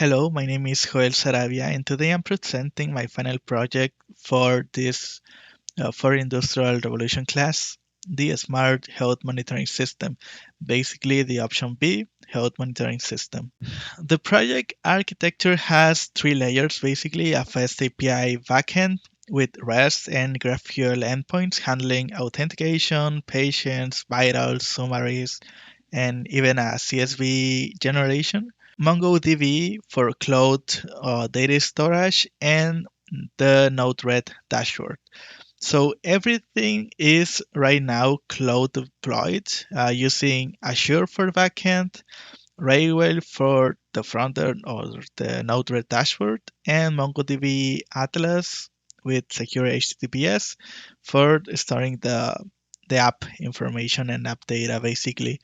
Hello, my name is Joel Sarabia, and today I'm presenting my final project for this for Industrial Revolution class, the Smart Health Monitoring System. Basically, the option B, Health Monitoring System. The project architecture has three layers, basically a fast API backend with REST and GraphQL endpoints handling authentication, patients, vitals, summaries, and even a CSV generation. MongoDB for cloud data storage, and the Node-RED dashboard. So everything is right now cloud deployed using Azure for backend, Railway for the front end or the Node-RED dashboard, and MongoDB Atlas with secure HTTPS for storing the app information and app data basically.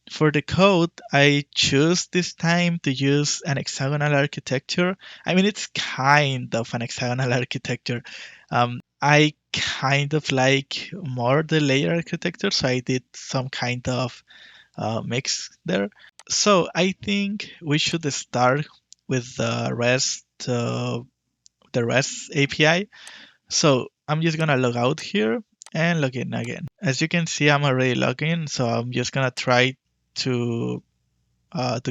For the code, I choose this time to use an hexagonal architecture. I mean, it's kind of an hexagonal architecture. I kind of like more the layer architecture, so I did some kind of mix there. So I think we should start with the REST API. So I'm just gonna log out here and log in again. As you can see, I'm already logged in, so I'm just gonna try to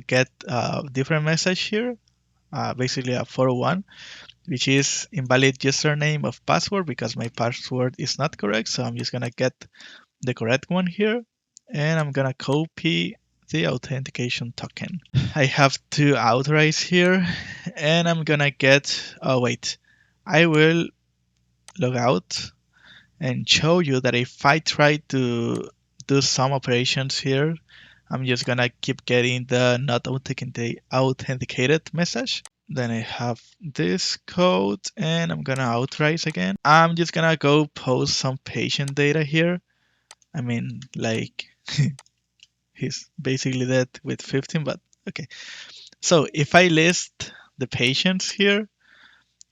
get a different message here, basically a 401, which is invalid username of password because my password is not correct. So I'm just gonna get the correct one here, and I'm gonna copy the authentication token. I have to authorize here, and I'm gonna get. Oh wait, I will log out and show you that if I try to do some operations here, I'm just gonna keep getting the not authenticated message. Then I have this code and I'm gonna authorize again. I'm just gonna go post some patient data here. I mean, like, he's basically dead with 15, but okay. So if I list the patients here,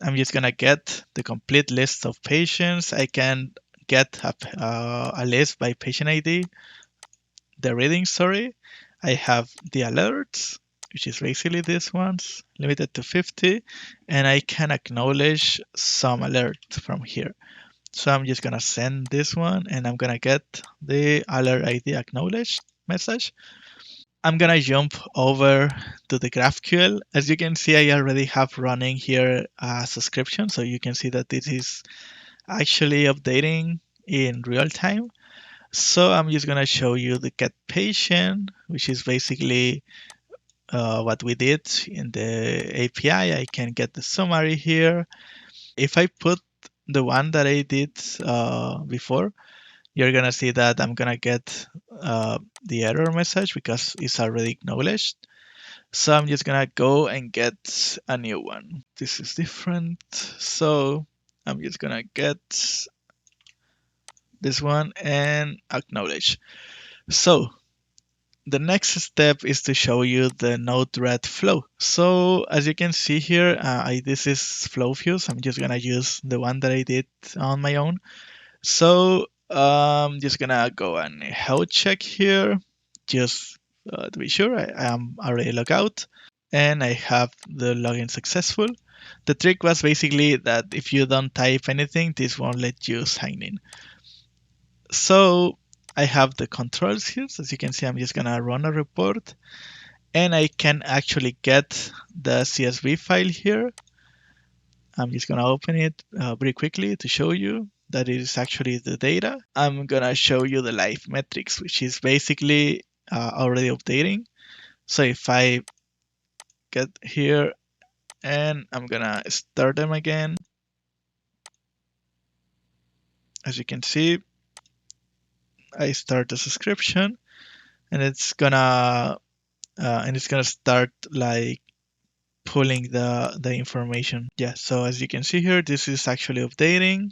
I'm just gonna get the complete list of patients. I can get a list by patient ID, the reading, sorry. I have the alerts, which is basically these ones, limited to 50, and I can acknowledge some alert from here. So I'm just gonna send this one and I'm gonna get the alert ID acknowledged message. I'm gonna jump over to the GraphQL. As you can see, I already have running here a subscription, so you can see that this is actually updating in real time. So I'm just gonna show you the get patient, which is basically what we did in the API. I can get the summary here. If I put the one that I did before, you're gonna see that I'm gonna get the error message because it's already acknowledged. So I'm just gonna go and get a new one. This is different. So I'm just gonna get this one and acknowledge. So the next step is to show you the Node-RED flow. So as you can see here, this is FlowFuse. I'm just gonna use the one that I did on my own. So I'm just gonna go and health check here, just to be sure I am already logged out and I have the login successful. The trick was basically that if you don't type anything, this won't let you sign in. So I have the controls here. So as you can see, I'm just gonna run a report and I can actually get the CSV file here. I'm just gonna open it very quickly to show you that it is actually the data. I'm gonna show you the live metrics, which is basically already updating. So if I get here and I'm gonna start them again, as you can see, I start the subscription and it's gonna start like pulling the information. Yeah, so as you can see here, this is actually updating.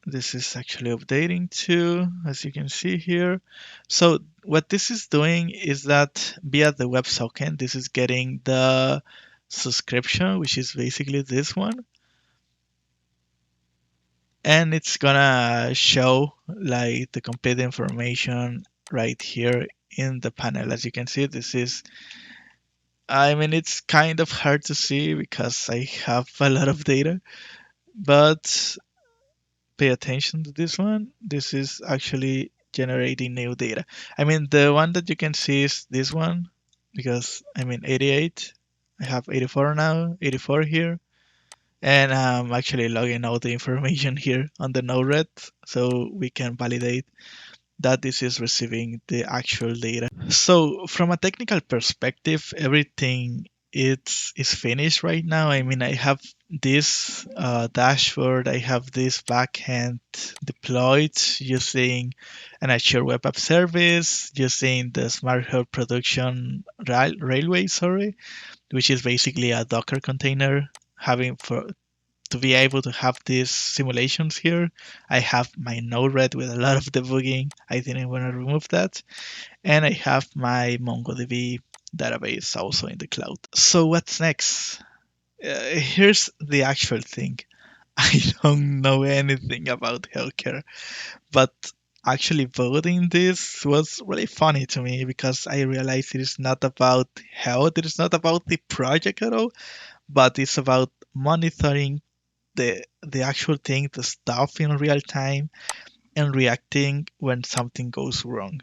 This is actually updating too, as you can see here. So what this is doing is that via the WebSocket, this is getting the subscription, which is basically this one. And it's gonna show like the complete information right here in the panel. As you can see, this is I mean, it's kind of hard to see because I have a lot of data, but pay attention to this one. This is actually generating new data. I mean, the one that you can see is this one because I mean 88. I have 84 now, 84 here, and I'm actually logging out the information here on the node-RED so we can validate that this is receiving the actual data. So from a technical perspective, everything is finished right now. I mean, I have this dashboard, I have this backend deployed using an Azure Web App Service, using the Smart Hub Production Railway, sorry, which is basically a Docker container having for to be able to have these simulations here. I have my Node-RED with a lot of debugging. I didn't want to remove that, and I have my MongoDB database also in the cloud. So what's next? Here's the actual thing. I don't know anything about healthcare, but actually voting this was really funny to me because I realized it is not about health, it is not about the project at all, but it's about monitoring the actual thing, the stuff in real time, and reacting when something goes wrong.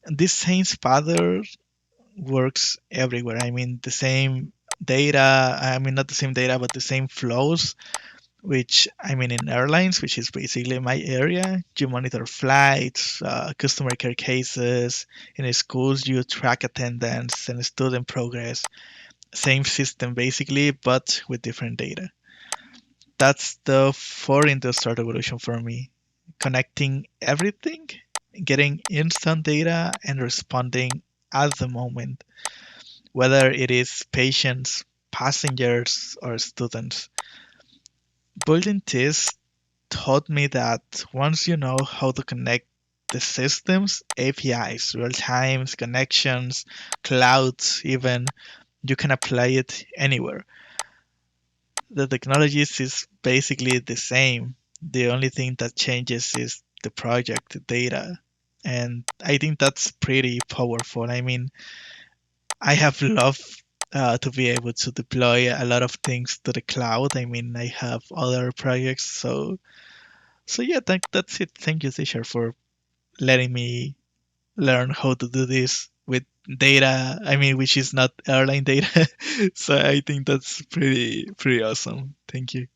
This same pattern works everywhere. I mean, the same data, I mean, not the same data, but the same flows, which I mean, in airlines, which is basically my area, you monitor flights, customer care cases. In schools, you track attendance and student progress. Same system, basically, but with different data. That's the four industrial revolution for me. Connecting everything, getting instant data, and responding at the moment, whether it is patients, passengers, or students. Building this taught me that once you know how to connect the systems, APIs, real times, connections, clouds, even, you can apply it anywhere. The technologies is basically the same. The only thing that changes is the project, the data. And I think that's pretty powerful. I mean, I have loved to be able to deploy a lot of things to the cloud. I mean, I have other projects, so yeah, that's it. Thank you, Tisha, for letting me learn how to do this with data. I mean, which is not airline data. So I think that's pretty awesome. Thank you.